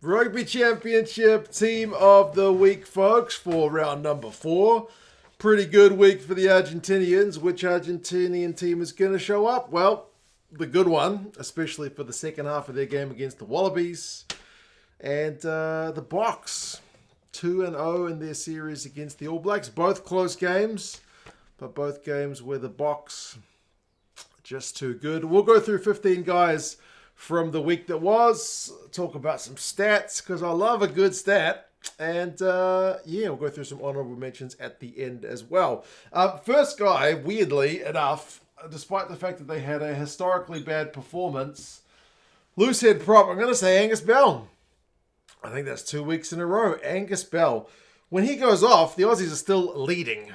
Rugby Championship team of the week, folks, for round number 4. Pretty good week for the Argentinians. Which Argentinian team is going to show up? Well, the good one, especially for the second half of their game against the Wallabies. And the Boks, 2-0 in their series against the All Blacks. Both close games, but both games where the Boks just too good. We'll go through 15 guys from the week that was, talk about some stats, because I love a good stat. And we'll go through some honorable mentions at the end as well. First guy, weirdly enough, despite the fact that they had a historically bad performance, loose head prop, I'm going to say Angus Bell. I think that's 2 weeks in a row. Angus Bell. When he goes off, the Aussies are still leading.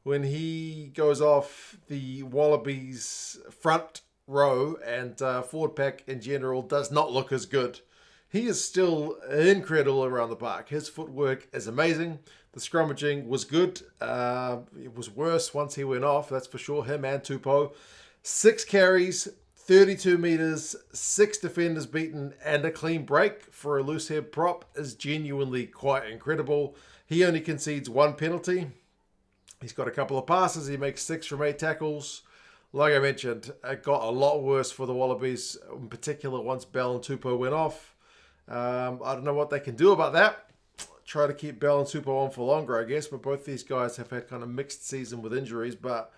When he goes off, the Wallabies front row and forward pack in general does not look as good. He is still incredible around the park. His footwork is amazing. The scrummaging was good. It was worse once he went off, that's for sure. Him and Tupou. 6 carries, 32 metres, 6 defenders beaten, and a clean break for a loose head prop is genuinely quite incredible. He only concedes 1 penalty. He's got a couple of passes. He makes 6 from 8 tackles. Like I mentioned, it got a lot worse for the Wallabies, in particular once Bell and Tupou went off. I don't know what they can do about that. Try to keep Bell and Tupou on for longer, I guess, but both these guys have had kind of mixed season with injuries. But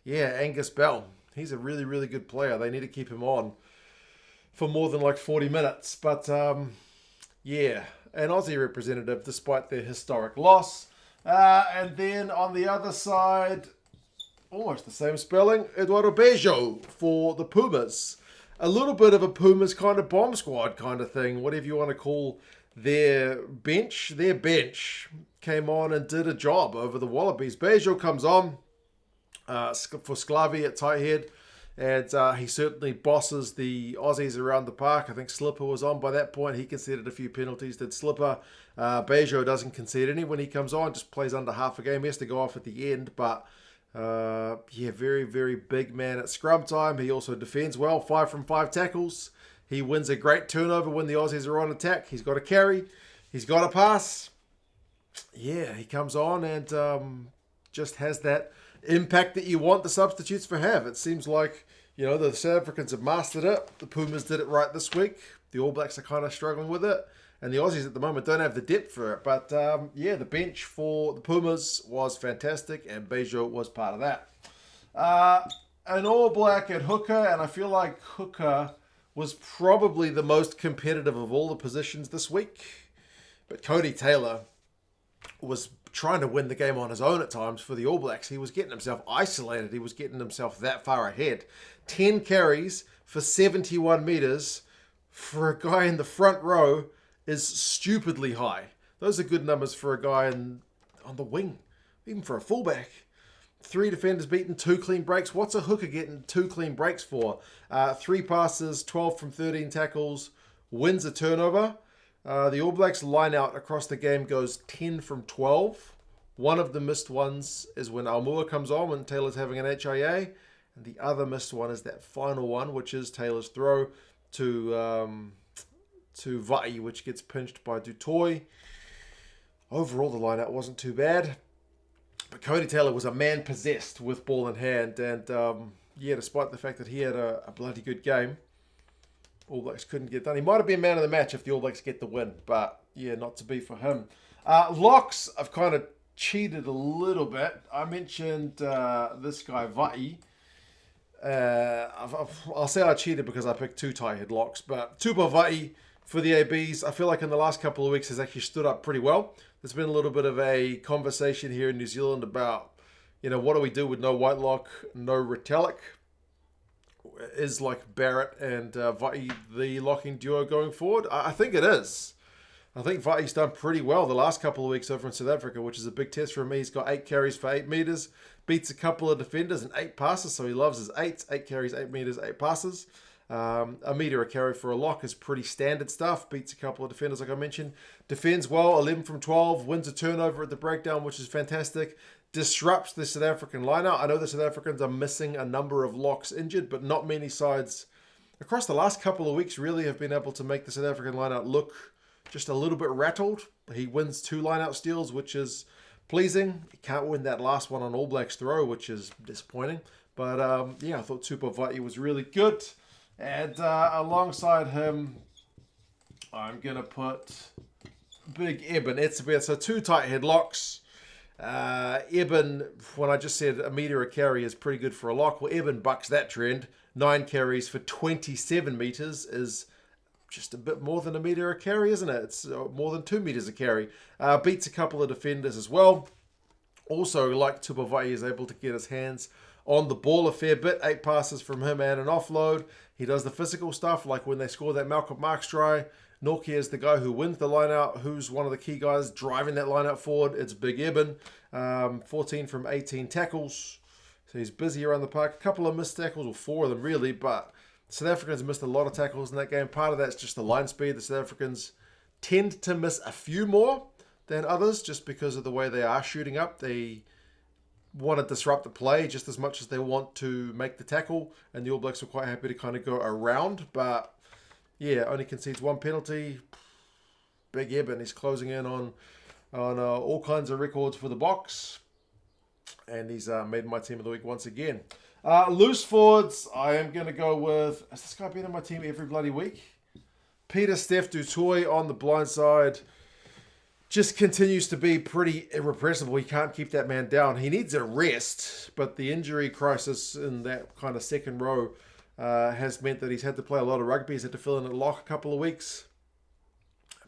yeah, Angus Bell, he's a really, really good player. They need to keep him on for more than like 40 minutes. But an Aussie representative despite their historic loss. And then on the other side, almost the same spelling, Eduardo Beijo for the Pumas. A little bit of a Pumas kind of bomb squad kind of thing, whatever you want to call their bench. Their bench came on and did a job over the Wallabies. Beijo comes on for Sclavi at tight head, and he certainly bosses the Aussies around the park. I think Slipper was on by that point. He conceded a few penalties, did Slipper. Beijo doesn't concede any when he comes on, just plays under half a game. He has to go off at the end, but very, very big man at scrum time. He also defends well, 5 from 5 tackles. He wins a great turnover when the Aussies are on attack. He's got a carry. He's got a pass. Yeah, he comes on and just has that impact that you want the substitutes to have. It seems like, the South Africans have mastered it. The Pumas did it right this week. The All Blacks are kind of struggling with it. And the Aussies at the moment don't have the depth for it. But the bench for the Pumas was fantastic, and Beijo was part of that. An All Black at hooker, and I feel like hooker was probably the most competitive of all the positions this week. But Cody Taylor was trying to win the game on his own at times for the All Blacks. He was getting himself isolated. He was getting himself that far ahead. 10 carries for 71 metres for a guy in the front row is stupidly high. Those are good numbers for a guy on the wing, even for a fullback. 3 defenders beaten, 2 clean breaks. What's a hooker getting 2 clean breaks for? 3 passes, 12 from 13 tackles, wins a turnover. The All Blacks line out across the game goes 10 from 12. One of the missed ones is when Almua comes on, when Taylor's having an HIA. And the other missed one is that final one, which is Taylor's throw to Vai, which gets pinched by Dutoy. Overall, the line-out wasn't too bad. But Cody Taylor was a man possessed with ball in hand. And, despite the fact that he had a bloody good game, All Blacks couldn't get done. He might have been man of the match if the All Blacks get the win. But, not to be for him. Locks, I've kind of cheated a little bit. I mentioned this guy, Vai. I'll say I cheated because I picked 2 tight head locks. But Tupou Vai for the ABs, I feel like in the last couple of weeks has actually stood up pretty well. There's been a little bit of a conversation here in New Zealand about, what do we do with no Whitelock, no Retallick? Is like Barrett and Vai the locking duo going forward? I think it is. I think Vai's done pretty well the last couple of weeks over in South Africa, which is a big test for me. He's got 8 carries for 8 metres, beats a couple of defenders and 8 passes, so he loves his 8. 8 carries, 8 metres, 8 passes. A metre a carry for a lock is pretty standard stuff. Beats a couple of defenders, like I mentioned. Defends well, 11 from 12. Wins a turnover at the breakdown, which is fantastic. Disrupts the South African lineout. I know the South Africans are missing a number of locks injured, but not many sides across the last couple of weeks really have been able to make the South African lineout look just a little bit rattled. He wins 2 lineout steals, which is pleasing. He can't win that last one on All Blacks throw, which is disappointing. But yeah, I thought Tupavati was really good. And alongside him, I'm going to put Big Eben Etzebeth. So 2 tight headlocks. Eben, when I just said a metre a carry is pretty good for a lock, well, Eben bucks that trend. 9 carries for 27 metres is just a bit more than a metre a carry, isn't it? It's more than 2 metres a carry. Beats a couple of defenders as well. Also, like Tupavai, is able to get his hands on the ball a fair bit. 8 passes from him and an offload. He does the physical stuff, like when they score that Malcolm Marx try. Norkie is the guy who wins the line-out, who's one of the key guys driving that line-out forward. It's Big Eben. 14 from 18 tackles. So he's busy around the park. A couple of missed tackles, or 4 of them really, but South Africans missed a lot of tackles in that game. Part of that's just the line speed. The South Africans tend to miss a few more than others just because of the way they are shooting up. They want to disrupt the play just as much as they want to make the tackle, and the All Blacks are quite happy to kind of go around, but yeah, only concedes 1 penalty. Big Eben, he's closing in on all kinds of records for the box, and he's made my team of the week once again. Loose forwards, I am going to go with, has this guy been on my team every bloody week? Pieter-Steph du Toit on the blind side. Just continues to be pretty irrepressible. He can't keep that man down. He needs a rest, but the injury crisis in that kind of second row has meant that he's had to play a lot of rugby. He's had to fill in a lock a couple of weeks,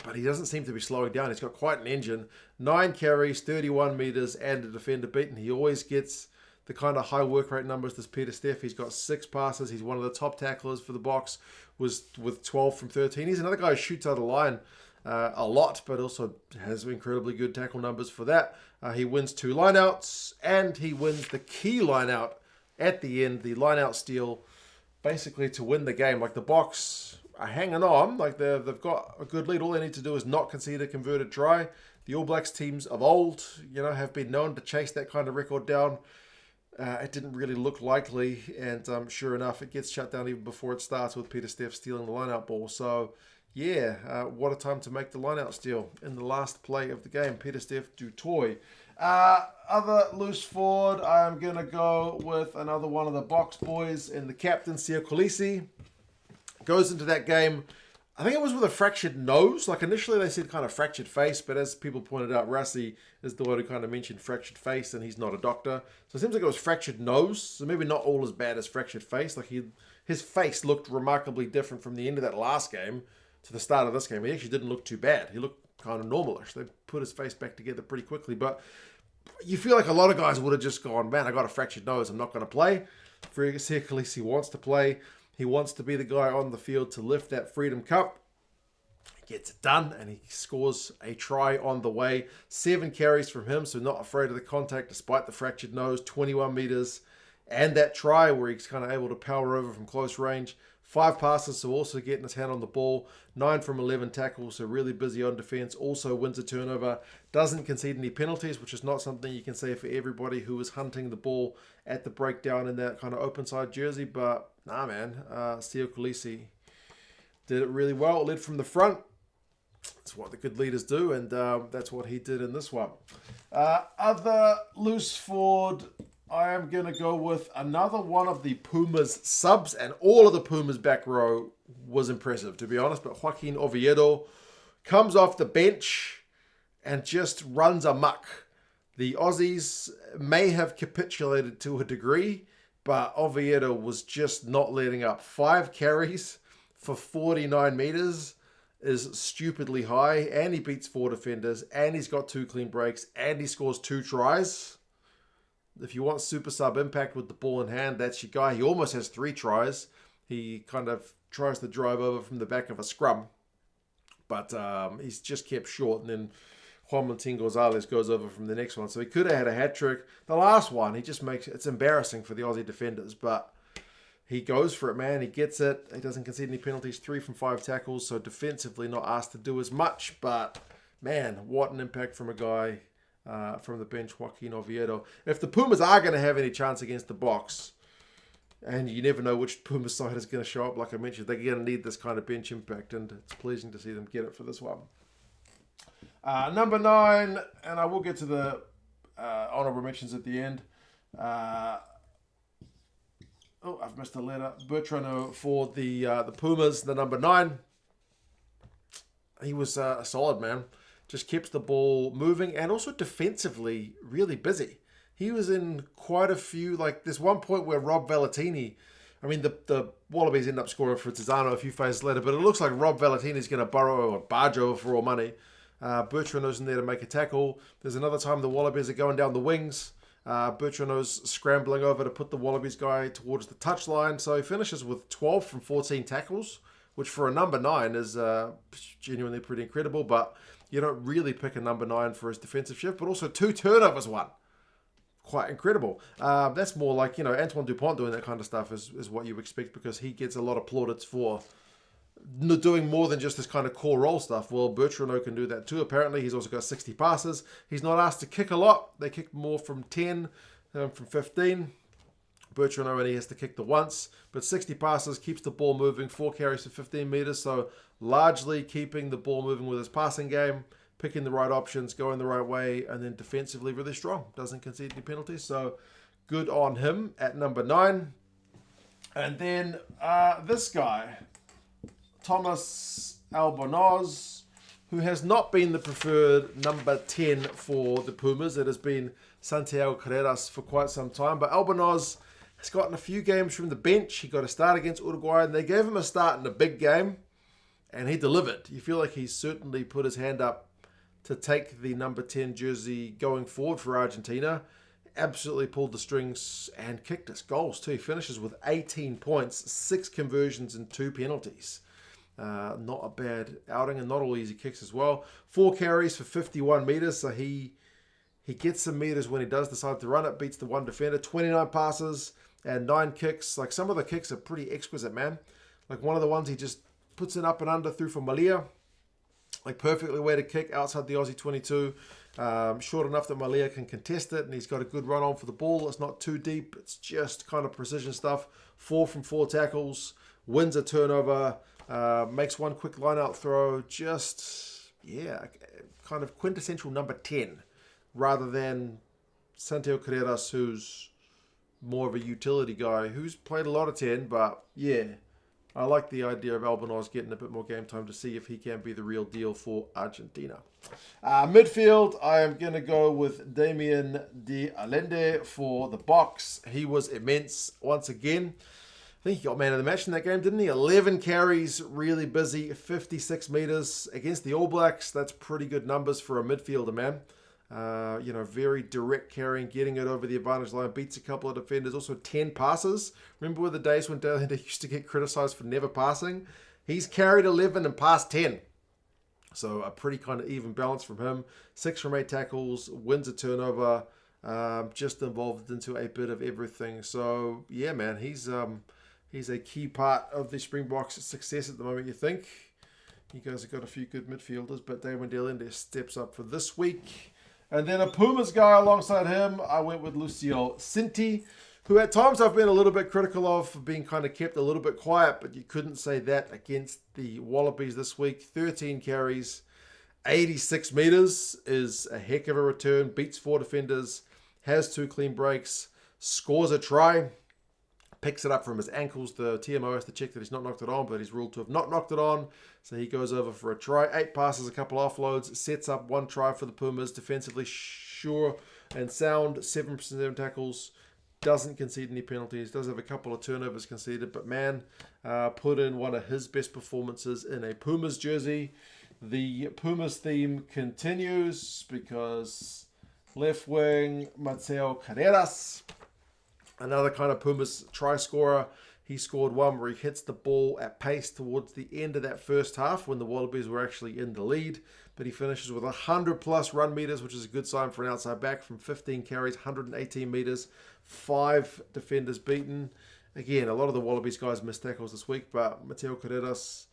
but he doesn't seem to be slowing down. He's got quite an engine. 9 carries, 31 metres, and a defender beaten. He always gets the kind of high work rate numbers, this Pieter-Steph. He's got 6 passes. He's one of the top tacklers for the box, was with 12 from 13. He's another guy who shoots out of line a lot, but also has incredibly good tackle numbers for that. He wins 2 lineouts, and he wins the key lineout at the end, the lineout steal, basically to win the game. Like, the box are hanging on, like they've got a good lead. All they need to do is not concede a converted try. The All Blacks teams of old, have been known to chase that kind of record down. It didn't really look likely, and sure enough, it gets shut down even before it starts with Pieter-Steph stealing the lineout ball. So yeah, what a time to make the lineout steal in the last play of the game. Pieter-Steph du Toit. Other loose forward, I'm going to go with another one of the box boys in the captain, Siya Kolisi. Goes into that game, I think it was with a fractured nose. Like, initially they said kind of fractured face, but as people pointed out, Rassi is the one who kind of mentioned fractured face, and he's not a doctor. So it seems like it was fractured nose, so maybe not all as bad as fractured face. Like, his face looked remarkably different from the end of that last game to the start of this game. He actually didn't look too bad. He looked kind of normalish. They put his face back together pretty quickly, but you feel like a lot of guys would have just gone, man, I got a fractured nose, I'm not going to play. Siya Kolisi wants to play. He wants to be the guy on the field to lift that Freedom Cup. He gets it done, and he scores a try on the way. 7 carries from him, so not afraid of the contact despite the fractured nose. 21 metres, and that try where he's kind of able to power over from close range. 5 passes, so also getting his hand on the ball. 9 from 11 tackles, so really busy on defence. Also wins a turnover. Doesn't concede any penalties, which is not something you can say for everybody who is hunting the ball at the breakdown in that kind of open side jersey. But nah, man, Siya Kolisi did it really well. Led from the front. That's what the good leaders do, and that's what he did in this one. Other loose forward, I am going to go with another one of the Pumas subs, and all of the Pumas back row was impressive, to be honest. But Joaquin Oviedo comes off the bench and just runs amok. The Aussies may have capitulated to a degree, but Oviedo was just not letting up. 5 carries for 49 metres is stupidly high, and he beats 4 defenders, and he's got 2 clean breaks, and he scores 2 tries. If you want super sub impact with the ball in hand, that's your guy. He almost has 3 tries. He kind of tries to drive over from the back of a scrum, but he's just kept short, and then Juan Martín Gonzalez goes over from the next one. So he could have had a hat trick. The last one, he just makes it's embarrassing for the Aussie defenders, but he goes for it, man. He gets it. He doesn't concede any penalties. 3 from 5 tackles, so defensively not asked to do as much, but man, what an impact from a guy from the bench, Joaquin Oviedo. If the Pumas are going to have any chance against the box, And you never know which Pumas side is going to show up. Like I mentioned, they're going to need this kind of bench impact, and it's pleasing to see them get it for this one. Number 9, and I will get to the honourable mentions at the end. I've missed a letter. Bertrand for the Pumas, the number 9. He was solid, man. Just kept the ball moving and also defensively really busy. He was in quite a few, like there's one point where Rob Valentini, I mean the Wallabies end up scoring for Tizano a few phases later, but it looks like Rob Valentini's going to barge over for all money. Bertrand's in there to make a tackle. There's another time the Wallabies are going down the wings. Bertrand's scrambling over to put the Wallabies guy towards the touchline. So he finishes with 12 from 14 tackles, which for a number 9 is genuinely pretty incredible. But you don't really pick a number 9 for his defensive shift, but also 2 turnovers won. Quite incredible. That's more like, Antoine Dupont doing that kind of stuff is what you expect, because he gets a lot of plaudits for doing more than just this kind of core role stuff. Well, Bertrand can do that too. Apparently, he's also got 60 passes. He's not asked to kick a lot. They kick more from 10 than from 15. Bertrand only has to kick the once, but 60 passes, keeps the ball moving, 4 carries for 15 meters. So largely keeping the ball moving with his passing game, picking the right options, going the right way, and then defensively really strong. Doesn't concede any penalties. So good on him at number 9. And then this guy, Thomas Albornoz, who has not been the preferred number 10 for the Pumas. It has been Santiago Carreras for quite some time. But Albornoz has gotten a few games from the bench. He got a start against Uruguay, and they gave him a start in a big game, and he delivered. You feel like he's certainly put his hand up to take the number 10 jersey going forward for Argentina. Absolutely pulled the strings and kicked us goals too. He finishes with 18 points, 6 conversions and 2 penalties. Not a bad outing, and not all easy kicks as well. 4 carries for 51 meters, so he gets some meters when he does decide to run it. Beats the one defender. 29 passes and 9 kicks. Like, some of the kicks are pretty exquisite, man. Like one of the ones he just puts it up and under through for Malia. Like perfectly way to kick outside the Aussie 22. Short enough that Malia can contest it, and he's got a good run on for the ball. It's not too deep. It's just kind of precision stuff. 4 from 4 tackles. Wins a turnover. Makes one quick line-out throw. Just, kind of quintessential number 10. Rather than Santiago Carreras, who's more of a utility guy, who's played a lot of 10. But, I like the idea of Albornoz getting a bit more game time to see if he can be the real deal for Argentina. Midfield, I am going to go with Damien de Allende for the Boks. He was immense once again. I think he got man of the match in that game, didn't he? 11 carries, really busy, 56 meters against the All Blacks. That's pretty good numbers for a midfielder, man. Very direct carrying, getting it over the advantage line, beats a couple of defenders. Also 10 passes. Remember where the days when Dale used to get criticized for never passing? He's carried 11 and passed 10. So a pretty kind of even balance from him. 6 from 8 tackles, wins a turnover, just involved into a bit of everything. So yeah, man, he's a key part of the Springboks' success at the moment, you think. You guys have got a few good midfielders, but Damien de Allende steps up for this week. And then a Pumas guy alongside him, I went with Lucio Cinti, who at times I've been a little bit critical of for being kind of kept a little bit quiet, but you couldn't say that against the Wallabies this week. 13 carries, 86 meters is a heck of a return, beats 4 defenders, has 2 clean breaks, scores a try, picks it up from his ankles. The TMO has to check that he's not knocked it on, but he's ruled to have not knocked it on. So he goes over for a try. 8 passes, a couple offloads, sets up 1 try for the Pumas. Defensively sure and sound, 7% tackles, doesn't concede any penalties, does have a couple of turnovers conceded, but man, put in one of his best performances in a Pumas jersey. The Pumas theme continues because left wing Mateo Carreras, another kind of Pumas try scorer. He scored one where he hits the ball at pace towards the end of that first half when the Wallabies were actually in the lead. But he finishes with 100 plus run meters, which is a good sign for an outside back from 15 carries, 118 meters, 5 defenders beaten. Again, a lot of the Wallabies guys missed tackles this week, but Mateo Carreras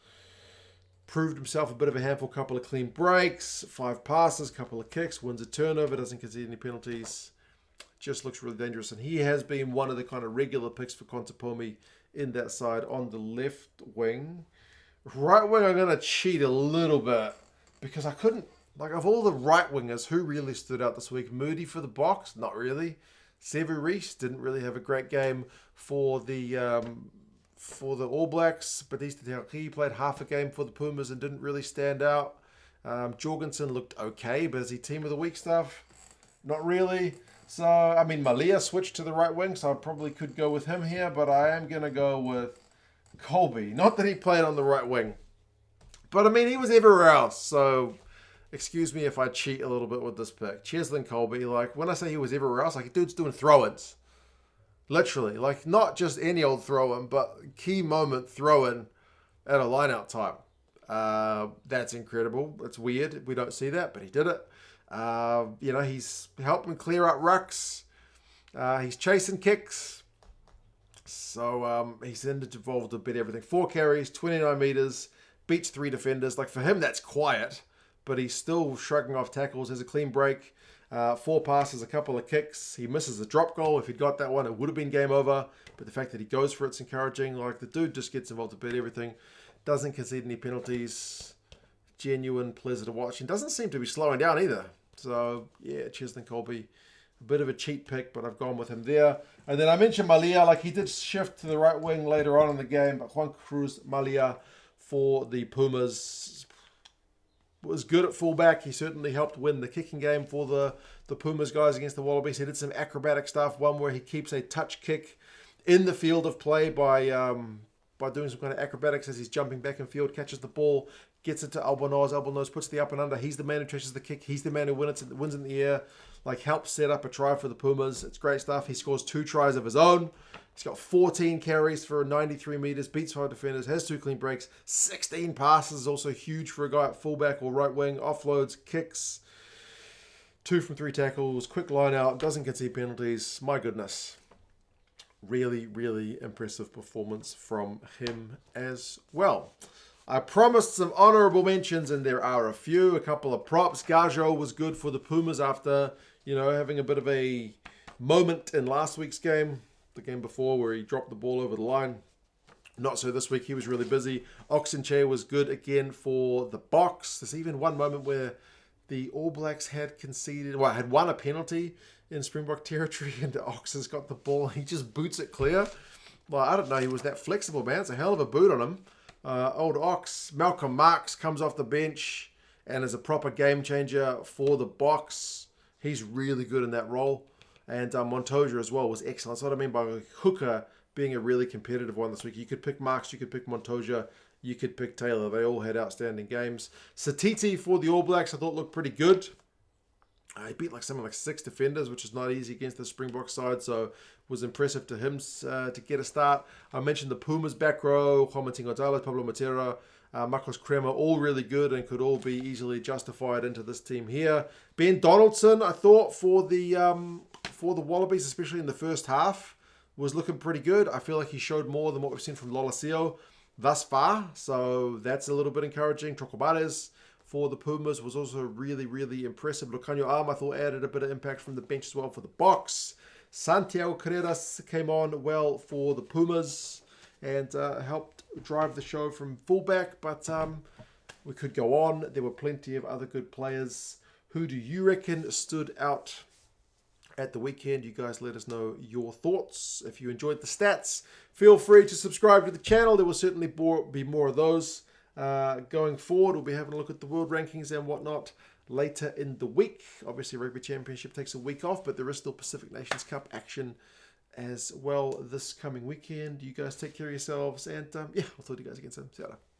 proved himself a bit of a handful, couple of clean breaks, 5 passes, couple of kicks, wins a turnover, doesn't concede any penalties. just looks really dangerous. And he has been one of the kind of regular picks for Contepomi in that side on the left wing. Right wing, I'm going to cheat a little bit because I couldn't, like, of all the right wingers, who really stood out this week? Moody for the Box? Not really. Sevu Reece didn't really have a great game for the All Blacks. Batista Teaki played half a game for the Pumas and didn't really stand out. Jorgensen looked okay, but is he team of the week stuff? Not really. So, I mean, Malia switched to the right wing, so I probably could go with him here, but I am going to go with Colby. Not that he played on the right wing, but I mean, he was everywhere else, so excuse me if I cheat a little bit with this pick. Cheslin Colby, like, when I say he was everywhere else, like, dude's doing throw-ins. Literally, like, not just any old throw-in, but key moment throw-in at a line-out time. That's incredible. It's weird. We don't see that, but he did it. He's helping clear out rucks. He's chasing kicks. So he's involved a bit everything. 4 carries, 29 meters, beats 3 defenders. Like, for him, that's quiet, but he's still shrugging off tackles. Has a clean break. 4 passes, a couple of kicks. He misses a drop goal. If he'd got that one, it would have been game over. But the fact that he goes for it's encouraging. Like, the dude just gets involved a bit everything. Doesn't concede any penalties. Genuine pleasure to watch. And doesn't seem to be slowing down either. So, yeah, Cheslin Colby. A bit of a cheat pick, but I've gone with him there. And then I mentioned Malia. Like, he did shift to the right wing later on in the game. But Juan Cruz Malia for the Pumas was good at fullback. He certainly helped win the kicking game for the Pumas guys against the Wallabies. He did some acrobatic stuff. One where he keeps a touch kick in the field of play by doing some kind of acrobatics as he's jumping back in field, catches the ball, gets it to Albanose. Albanose puts the up and under. He's the man who chases the kick. He's the man who wins in the air. Like, helps set up a try for the Pumas. It's great stuff. He scores 2 tries of his own. He's got 14 carries for 93 meters, beats 5 defenders, has 2 clean breaks, 16 passes, also huge for a guy at fullback or right wing, offloads, kicks, 2 from 3 tackles, quick line out, doesn't concede penalties. My goodness. Really, really impressive performance from him as well. I promised some honourable mentions, and there are a few. A couple of props. Gajo was good for the Pumas after, having a bit of a moment in last week's game. The game before where he dropped the ball over the line. Not so this week. He was really busy. Oxenche was good again for the Boks. There's even one moment where the All Blacks had won a penalty in Springbok territory, and Ox has got the ball. He just boots it clear. Well, I don't know. He was that flexible, man. It's a hell of a boot on him. Old Ox. Malcolm Marx comes off the bench and is a proper game changer for the Boks. He's really good in that role. And Montoya as well was excellent. That's what I mean by hooker being a really competitive one this week. You could pick Marks, you could pick Montoya, you could pick Taylor. They all had outstanding games. Satiti for the All Blacks I thought looked pretty good. He beat something like 6 defenders, which is not easy against the Springbok side, so it was impressive to him to get a start. I mentioned the Pumas back row, Juan Martin Gonzalez, Pablo Matera, Marcos Kremer, all really good and could all be easily justified into this team here. Ben Donaldson, I thought, for the Wallabies, especially in the first half, was looking pretty good. I feel like he showed more than what we've seen from Lolasio thus far, so that's a little bit encouraging. Trocobares for the Pumas was also really, really impressive. Lucanio Arm, I thought, added a bit of impact from the bench as well for the Boks. Santiago Carreras came on well for the Pumas and helped drive the show from fullback, but we could go on. There were plenty of other good players. Who do you reckon stood out at the weekend? You guys let us know your thoughts. If you enjoyed the stats, feel free to subscribe to the channel. There will certainly be more of those going forward. We'll be having a look at the world rankings and whatnot later in the week. Obviously, Rugby Championship takes a week off, but there is still Pacific Nations Cup action as well this coming weekend. You guys take care of yourselves, and I'll talk to you guys again soon. See you later.